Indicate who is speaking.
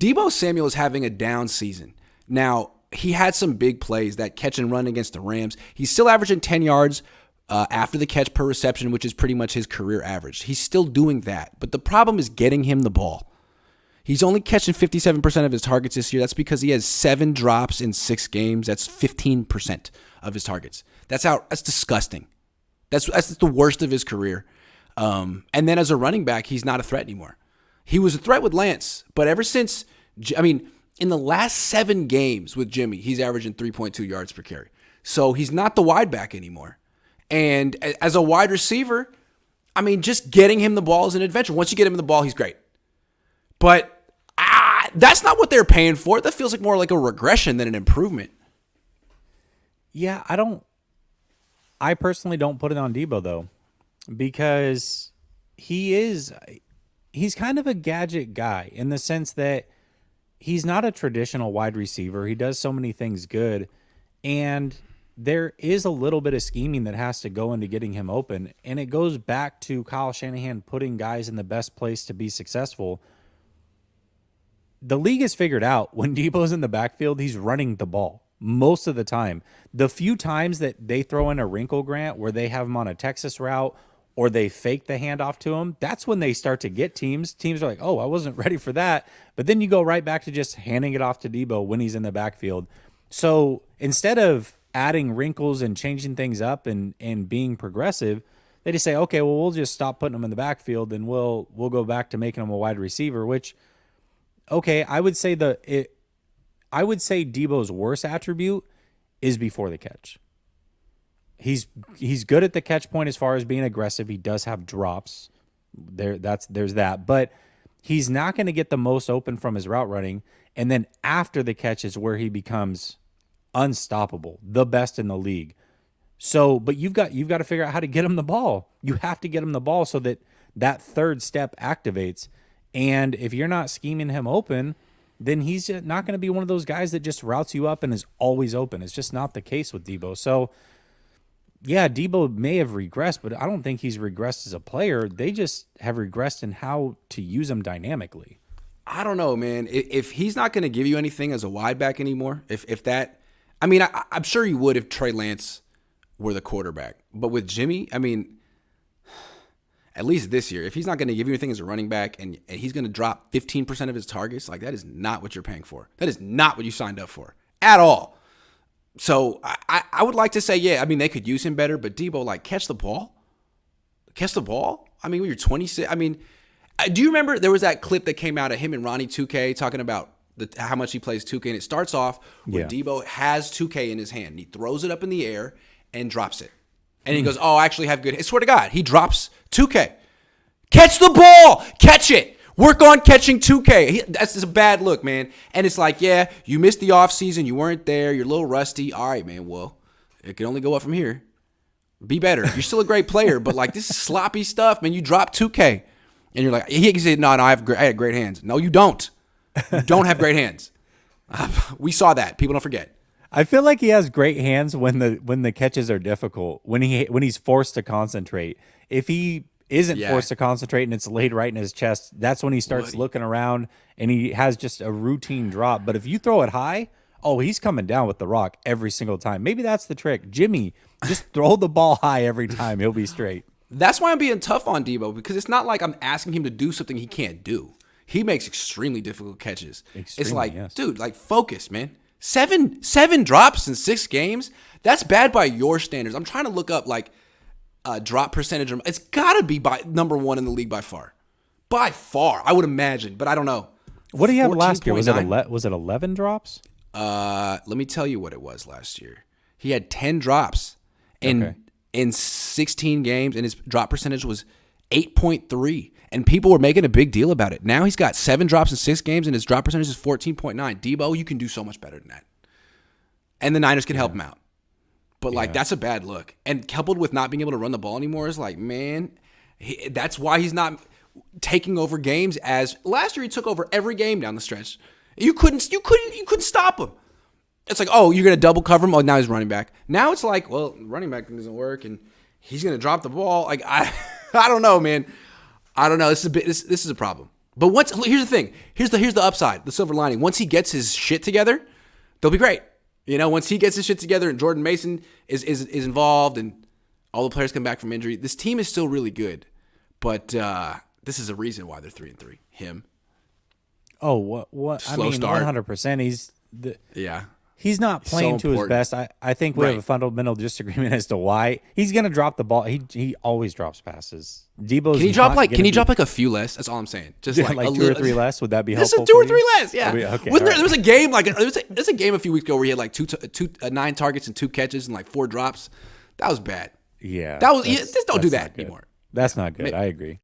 Speaker 1: Deebo Samuel is having a down season. Now, he had some big plays, that catch and run against the Rams. He's still averaging 10 yards after the catch per reception, which is pretty much his career average. He's still doing that. But the problem is getting him the ball. He's only catching 57% of his targets this year. That's because he has 7 drops in 6 games. That's 15% of his targets. That's disgusting. That's the worst of his career. And then as a running back, he's not a threat anymore. He was a threat with Lance, but ever since, in the last 7 games with Jimmy, he's averaging 3.2 yards per carry. So he's not the wide back anymore. And as a wide receiver, just getting him the ball is an adventure. Once you get him the ball, he's great. But that's not what they're paying for. That feels like more like a regression than an improvement.
Speaker 2: Yeah, I personally don't put it on Deebo, though, because he's kind of a gadget guy in the sense that he's not a traditional wide receiver. He does so many things good, and there is a little bit of scheming that has to go into getting him open, and it goes back to Kyle Shanahan putting guys in the best place to be successful. The league has figured out when Deebo's in the backfield, he's running the ball most of the time. The few times that they throw in a wrinkle grant where they have him on a Texas route or they fake the handoff to him, that's when they start to get teams. Teams are like, oh, I wasn't ready for that. But then you go right back to just handing it off to Deebo when he's in the backfield. So instead of adding wrinkles and changing things up and being progressive, they just say, okay, well, we'll just stop putting him in the backfield and we'll go back to making him a wide receiver, which, okay, I would say Deebo's worst attribute is before the catch. He's good at the catch point as far as being aggressive. He does have drops. There's that, but he's not going to get the most open from his route running. And then after the catch is where he becomes unstoppable, the best in the league. So, but you've got to figure out how to get him the ball. You have to get him the ball so that third step activates. And if you're not scheming him open, then he's not going to be one of those guys that just routes you up and is always open. It's just not the case with Deebo. So, yeah, Deebo may have regressed, but I don't think he's regressed as a player. They just have regressed in how to use him dynamically.
Speaker 1: I don't know, man. If he's not going to give you anything as a wide back anymore, I'm sure he would if Trey Lance were the quarterback. But with Jimmy, at least this year, if he's not going to give you anything as a running back and he's going to drop 15% of his targets, like that is not what you're paying for. That is not what you signed up for at all. So I would like to say, yeah, they could use him better, but Deebo, catch the ball. Catch the ball? When you're 26, do you remember there was that clip that came out of him and Ronnie 2K talking about how much he plays 2K, and it starts off when Deebo has 2K in his hand. He throws it up in the air and drops it. And he goes, oh, I actually have good. I swear to God, he drops 2K. Catch the ball. Catch it. Work on catching 2K. That's just a bad look, man. And it's like, yeah, you missed the offseason. You weren't there. You're a little rusty. All right, man. Well, it can only go up from here. Be better. You're still a great player, but this is sloppy stuff, man. You dropped 2K. And you're like, he can say, no, I had great hands. No, you don't. You don't have great hands. We saw that. People don't forget.
Speaker 2: I feel like he has great hands when the catches are difficult, when he's forced to concentrate. If he isn't forced to concentrate and it's laid right in his chest, that's when he starts looking around and he has just a routine drop. But if you throw it high, he's coming down with the rock every single time. Maybe that's the trick. Jimmy, just throw the ball high every time. He'll be straight.
Speaker 1: That's why I'm being tough on Deebo, because it's not like I'm asking him to do something he can't do. He makes extremely difficult catches. It's like, dude, focus, man. Seven drops in 6 games? That's bad by your standards. I'm trying to look up drop percentage. It's got to be by number 1 in the league by far. By far, I would imagine, but I don't know.
Speaker 2: What did he have last year? Was it 11 drops?
Speaker 1: Let me tell you what it was last year. He had 10 drops in 16 games, and his drop percentage was 8.3. And people were making a big deal about it. Now he's got 7 drops in 6 games, and his drop percentage is 14.9. Deebo, you can do so much better than that. And the Niners can help him out. But, that's a bad look. And coupled with not being able to run the ball anymore is man, that's why he's not taking over games as – last year he took over every game down the stretch. You couldn't stop him. It's like, oh, you're going to double cover him? Oh, now he's running back. Now it's like, well, running back doesn't work, and he's going to drop the ball. I don't know, man. I don't know. This is a problem. But here's the thing. Here's the upside, the silver lining. Once he gets his shit together, they'll be great. Once he gets his shit together and Jordan Mason is involved and all the players come back from injury, this team is still really good. But this is a reason why they're 3-3. Him.
Speaker 2: Oh, what?
Speaker 1: Slow start.
Speaker 2: 100%.
Speaker 1: Yeah.
Speaker 2: He's not playing to his best. I think we have a fundamental disagreement as to why he's going to drop the ball. He always drops passes. Deebo's
Speaker 1: Can he drop like a few less? That's all I'm saying. Just like
Speaker 2: 2 or 3 less. Would that be helpful?
Speaker 1: Just 2 or 3 less. Yeah.
Speaker 2: Okay,
Speaker 1: There was a game there's a game a few weeks ago where he had like 9 targets and 2 catches and like 4 drops. That was bad.
Speaker 2: Yeah.
Speaker 1: Just don't do that anymore.
Speaker 2: That's not good. I agree.